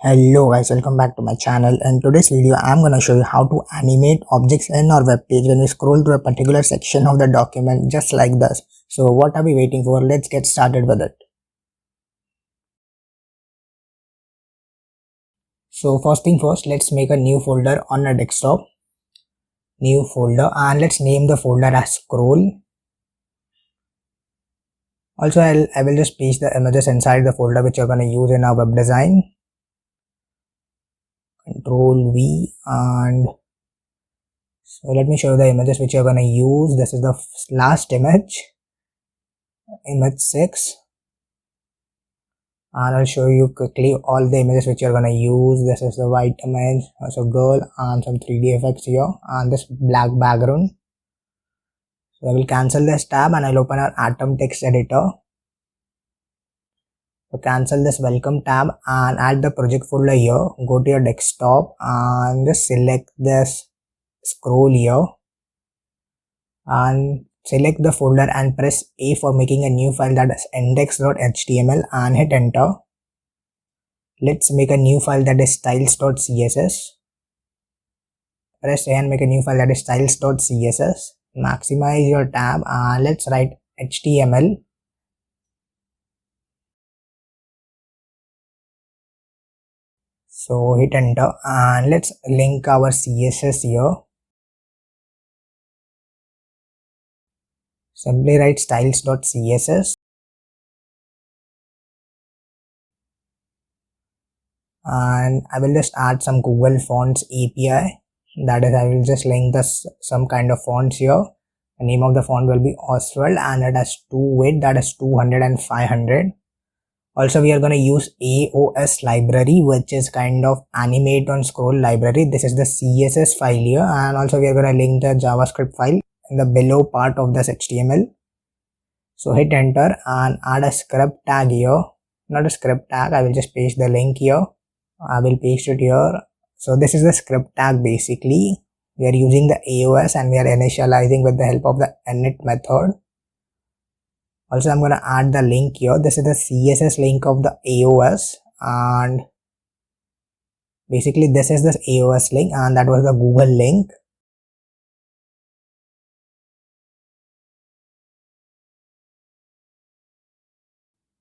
Hello guys, welcome back to my channel. In today's video I'm gonna show you how to animate objects in our web page when we scroll through a particular section of the document just like this. So what are we waiting for? Let's get started with it. So first thing first, let's make a new folder on a desktop. New folder, and let's name the folder as scroll. Also I will just paste the images inside the folder which you're gonna use in our web design. Control V, and so let me show you the images which you're gonna use. This is the last image 6, and I'll show you quickly all the images which you're gonna use. This is the white image, also girl, and some 3D effects here, and this black background. So I will cancel this tab and I'll open our Atom text editor. So cancel this welcome tab and add the project folder here. Go to your desktop and just select this scroll here and select the folder and press A for making a new file, that is index.html, and hit enter. Let's make a new file, that is styles.css. Press A and make a new file, that is styles.css. Maximize your tab and let's write HTML. So hit enter and let's link our CSS here. Simply write styles.css. And I will just add some Google Fonts API. That is, I will just link some kind of fonts here. The name of the font will be Oswald and it has two width, that is 200 and 500. Also we are going to use AOS library, which is kind of animate on scroll library. This is the CSS file here, and also we are going to link the JavaScript file in the below part of this HTML. So hit enter and add a script tag here. Not a script tag, I will just paste the link here. I will paste it here. So this is the script tag basically. We are using the AOS and we are initializing with the help of the init method. Also I'm going to add the link here. This is the CSS link of the AOS, and basically this is the AOS link and that was the Google link.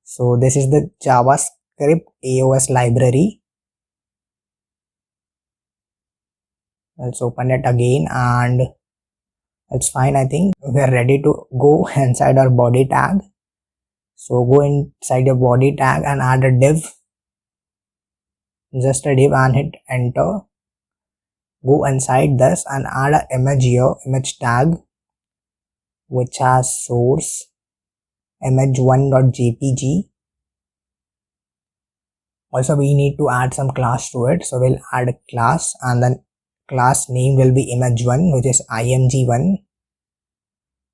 So this is the JavaScript AOS library. Let's open it again and it's fine. I think we are ready to go inside our body tag. So go inside your body tag and add a div. Just a div and hit enter. Go inside this and add an image here, image tag, which has source image1.jpg. Also we need to add some class to it, so we'll add a class and then class name will be image1, which is img1.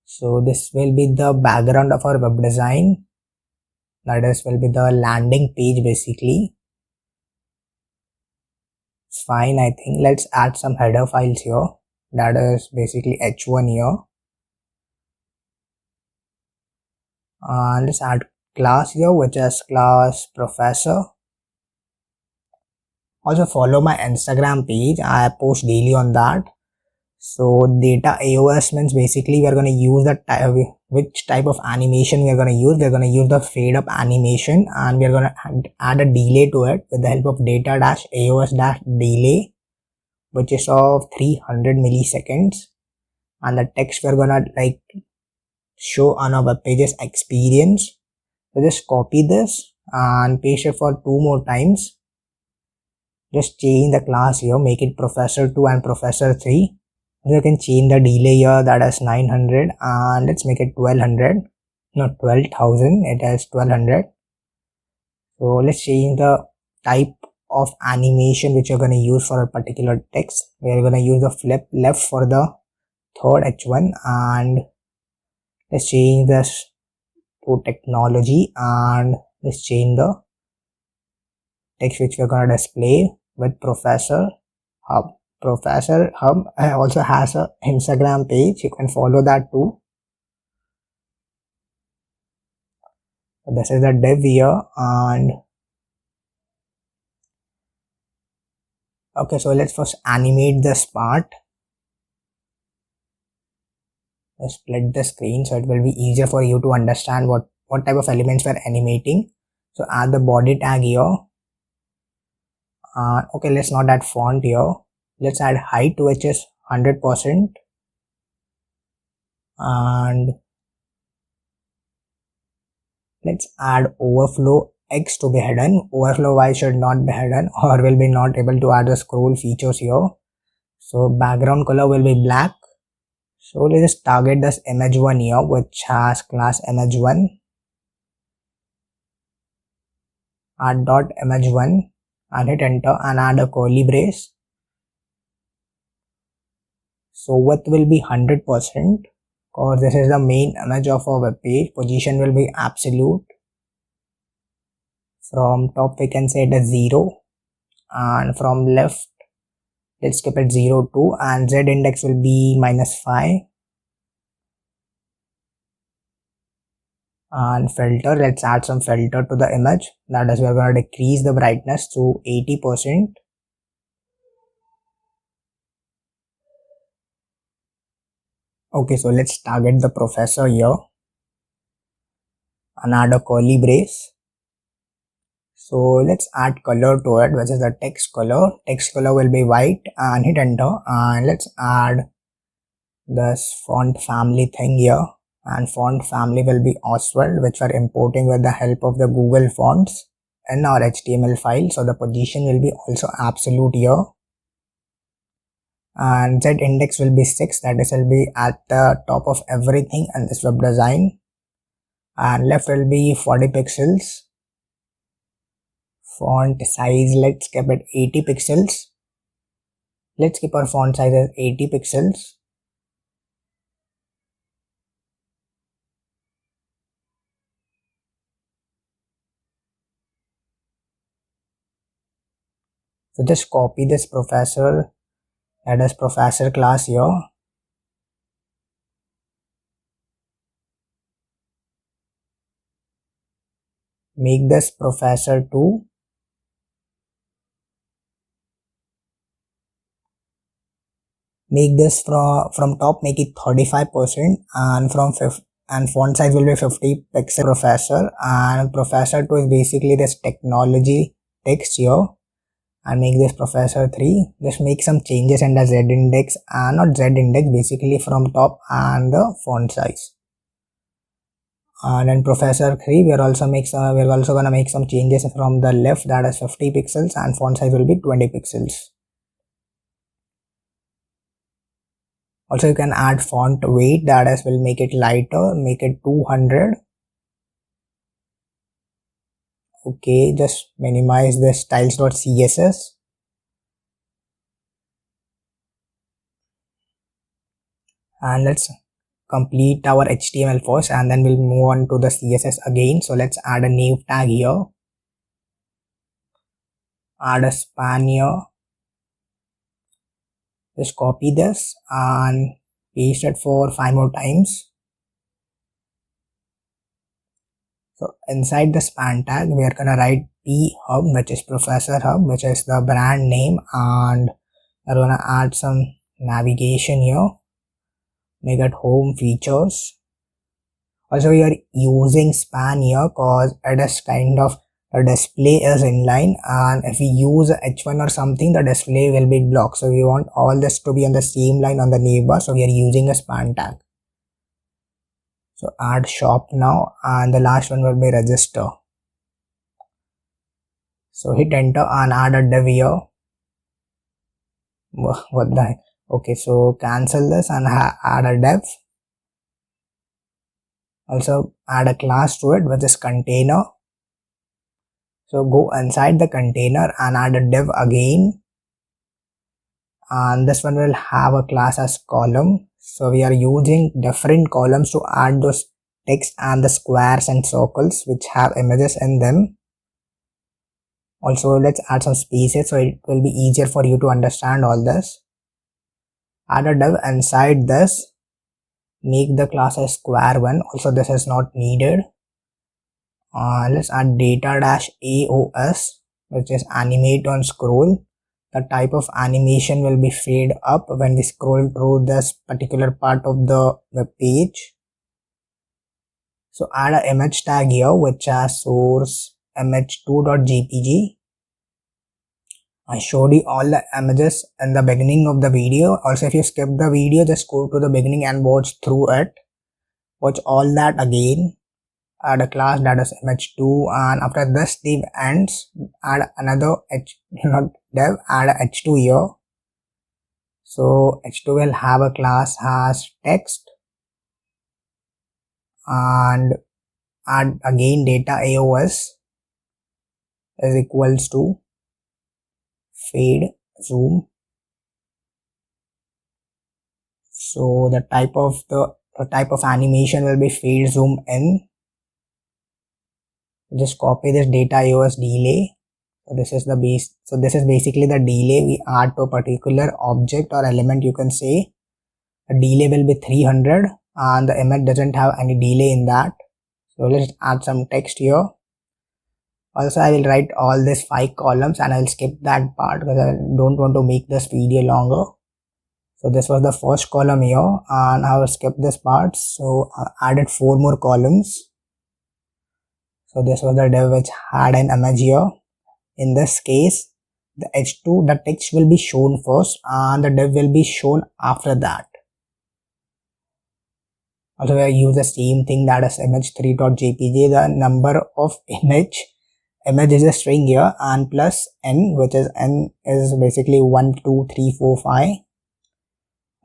So this will be the background of our web design, that is will be the landing page basically. It's fine, I think. Let's add some header files here, that is basically h1 here, and let's add class here, which is class professor. Also follow my Instagram page, I post daily on that. So data AOS means basically we are going to use the which type of animation we are going to use. We are going to use the fade up animation and we are going to add a delay to it with the help of data dash AOS dash delay, which is of 300 milliseconds. And the text we are going to like show on our web pages experience. So just copy this and paste it for 2 more times. Just change the class here, make it professor 2 and professor 3. You can change the delay here, that is 900, and let's make it 1200, not 12,000, it has 1200. So let's change the type of animation which you're going to use for a particular text. We're going to use the flip left for the third h1, and let's change this to technology, and let's change the text which we're going to display with Professor Hub. Professor Hub also has a Instagram page, you can follow that too. So this is the div here, and Okay, so let's first animate this part. Let's split the screen so it will be easier for you to understand what type of elements we're animating. So add the body tag here. Okay, let's not add font here. Let's add height, which is 100%, and let's add overflow X to be hidden. Overflow Y should not be hidden, or will be not able to add the scroll features here. So background color will be black. So let's just target this image1 here, which has class image1. Add dot image1 and hit enter and add a curly brace. So width will be 100%, because this is the main image of our web page. Position will be absolute. From top we can say it is 0, and from left let's keep it 0 2, and z index will be -5. And filter, let's add some filter to the image. That is, we are going to decrease the brightness to 80%. Okay, so let's target the professor here and add a curly brace. So let's add color to it, which is the text color. Text color will be white, and hit enter, and let's add this font family thing here, and font family will be Oswald, which we're importing with the help of the Google Fonts in our HTML file. So the position will be also absolute here, and z index will be 6, that is will be at the top of everything in this web design, and left will be 40 pixels. Font size, let's keep it 80 pixels. Let's keep our font size as 80 pixels. So just copy this professor, that is professor class here. Make this professor 2. Make this from top, make it 35%, and from and font size will be 50 pixel professor. And professor 2 is basically this technology text here, and make this professor 3. Just make some changes in the z index, and not z index, basically from top and the font size. And then professor 3, we're also gonna make some changes from the left, that is 50 pixels, and font size will be 20 pixels. Also you can add font weight, that is will make it lighter, make it 200. Okay, just minimize the styles.css. And let's complete our HTML first, and then we'll move on to the CSS again. So let's add a name tag here, add a span here. Just copy this and paste it for 5 more times. So inside the span tag, we are gonna write P Hub, which is Professor Hub, which is the brand name, and we're gonna add some navigation here. Make it home features. Also, we are using span here because it is kind of the display is inline, and if we use h1 or something, the display will be blocked. So we want all this to be on the same line on the neighbor, so we are using a span tag. So add shop now, and the last one will be register. So hit enter and add a div here. What the heck? Okay, so cancel this and add a div. Also add a class to it, which is container. So go inside the container and add a div again, and this one will have a class as column. So we are using different columns to add those text and the squares and circles which have images in them. Also let's add some spaces so it will be easier for you to understand all this. Add a div inside this, make the class as square1. Also this is not needed. Let's add data-aos, which is animate on scroll. the type of animation will be fade up when we scroll through this particular part of the web page. So add an image tag here which has source image2.jpg. I showed you all the images in the beginning of the video. Also, if you skip the video, just go to the beginning and watch through it. Watch all that again. Add a class that is image2, and after this div ends, add another not div, add a h2 here. So h2 will have a class has text, and add again data AOS is equals to fade zoom. So the type of animation will be fade zoom in. Just copy this data AOS delay. So this is the base. So this is basically the delay we add to a particular object or element, you can say. The delay will be 300 and the image doesn't have any delay in that. So let's add some text here. Also, I will write all these 5 columns and I will skip that part because I don't want to make this video longer. So this was the first column here and I will skip this part. So I added 4 more columns. So this was the div which had an image here. In this case, the h2, the text will be shown first and the div will be shown after that. Also, I use the same thing, that is image3.jpg. The number of image is a string here and plus n, which is n is basically 1, 2, 3, 4, 5.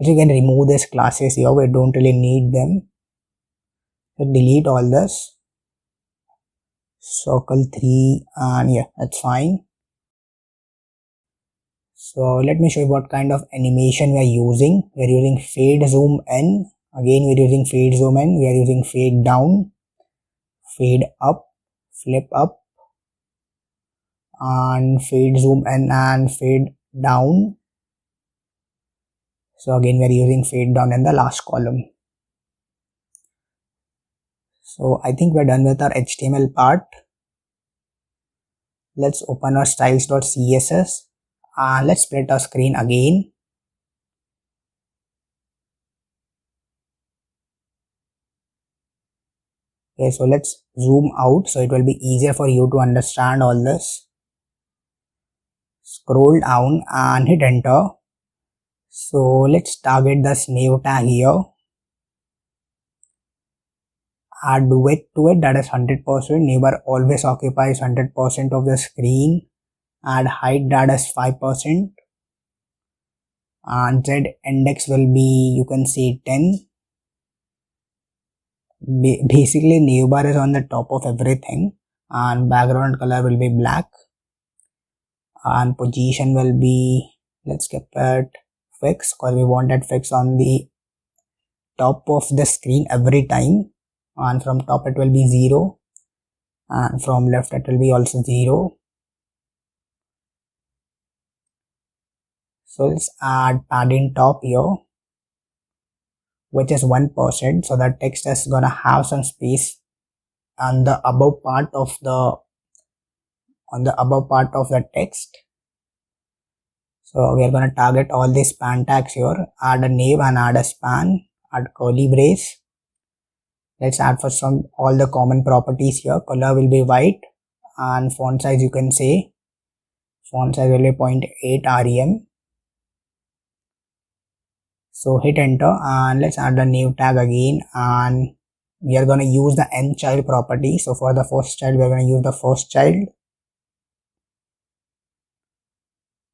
Also, you can remove these classes here. We don't really need them. So delete all this. Circle 3 and yeah, that's fine. So let me show you what kind of animation we are using. We are using fade zoom in. Again, we are using fade zoom in. We are using fade down, fade up, flip up, and fade zoom in and fade down. So again, we are using fade down in the last column. So I think we're done with our HTML part. Let's open our styles.css and let's split our screen again. Okay, so let's zoom out so it will be easier for you to understand all this. Scroll down and hit enter. So let's target the nav tag here. Add width to it, that is 100%. Neighbor always occupies 100% of the screen. Add height, that is 5%. And z index will be, you can say 10. Basically, navbar is on the top of everything, and background color will be black. And position will be, let's keep it fixed because we want that fixed on the top of the screen every time. And from top it will be 0 and from left it will be also 0. So let's add padding top here, which is 1%, so that text is gonna have some space on the above part of the text. So we are gonna target all these span tags here. Add a nav and add a span, add curly brace. Let's add for all the common properties here. Color will be white and font size, you can say font size will be 0.8 rem. So hit enter and let's add the nav tag again, and we are going to use the n child property. So for the first child, we are going to use the first child,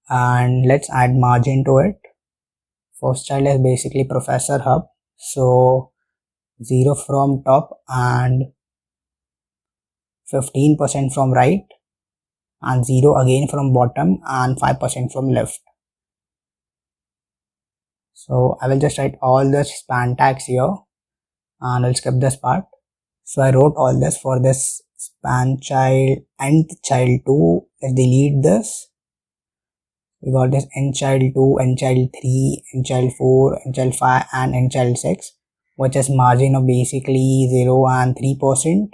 and let's add margin to it. First child is basically Professor Hub, so 0 from top and 15% from right, and 0 again from bottom and 5% from left. So I will just write all the span tags here and I'll skip this part. So I wrote all this for this span child, nth child 2. Let's delete this. We got this n child 2, n child 3, n child 4, n child 5 and n child 6, which is margin of basically 0 and 3%.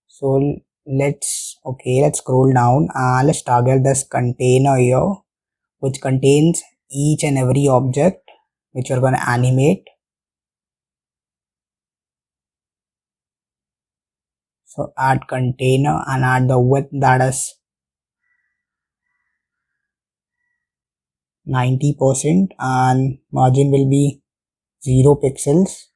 So let's scroll down and let's target this container here, which contains each and every object which we're going to animate. So add container and add the width, that is 90%, and margin will be 0 pixels.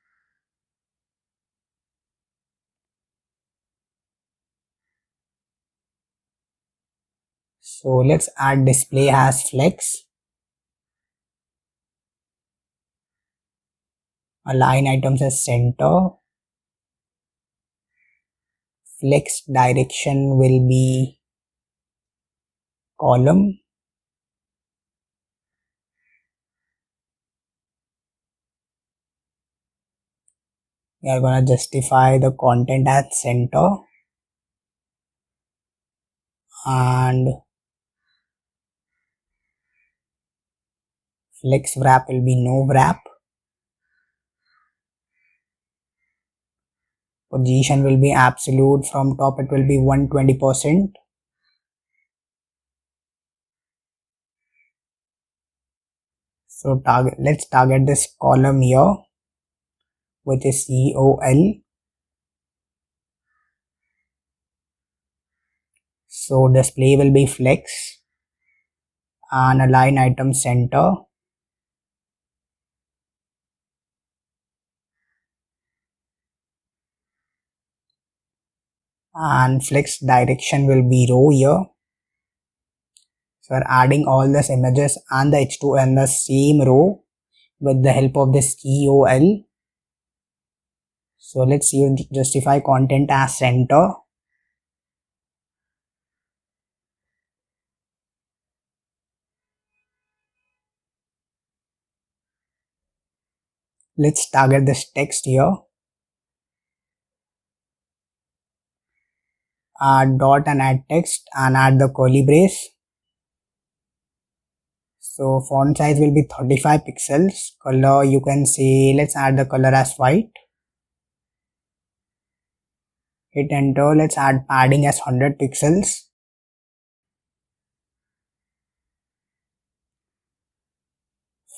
So let's add display as flex, align items as center, flex direction will be column, we are going to justify the content as center, and flex wrap will be no wrap, position will be absolute, from top it will be 120%. So let's target this column here, which is COL. So display will be flex and align item center, and flex direction will be row here. So we're adding all these images and the H2 in the same row with the help of this COL. So let's see, justify content as center. Let's target this text here. Add dot and add text and add the curly brace. So font size will be 35 pixels. Color, you can say, let's add the color as white. Hit enter. Let's add padding as 100 pixels.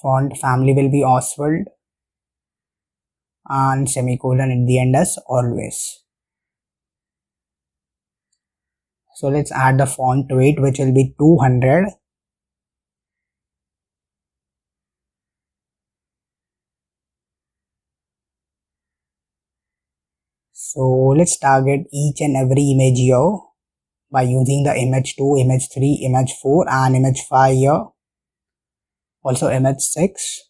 Font family will be Oswald, and semicolon at the end as always. So let's add the font weight, which will be 200. So let's target each and every image here by using the image 2, image 3, image 4 and image 5 here. Also image 6.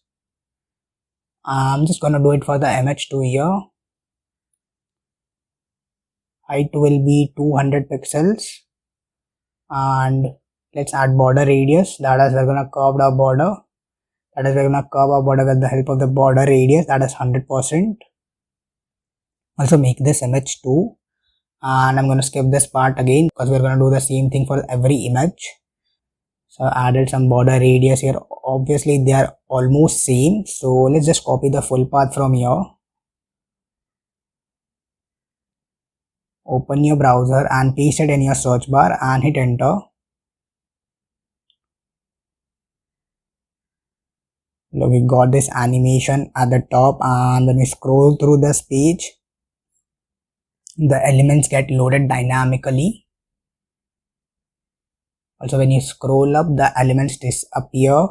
I'm just gonna do it for the image 2 here. Height will be 200 pixels, and let's add border radius, that is we're gonna curve the border. That is we're gonna curve our border with the help of the border radius, that is 100%. Also make this image 2, and I'm gonna skip this part again because we're gonna do the same thing for every image. So I added some border radius here. Obviously they are almost same, so let's just copy the full path from here. Open your browser and paste it in your search bar and hit enter. Look, we got this animation at the top, and when we scroll through this page, the elements get loaded dynamically. Also when you scroll up, the elements disappear.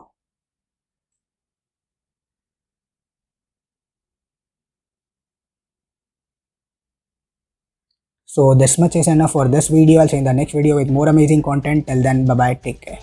So this much is enough for this video. I'll see you in the next video with more amazing content. Till then, bye bye, take care.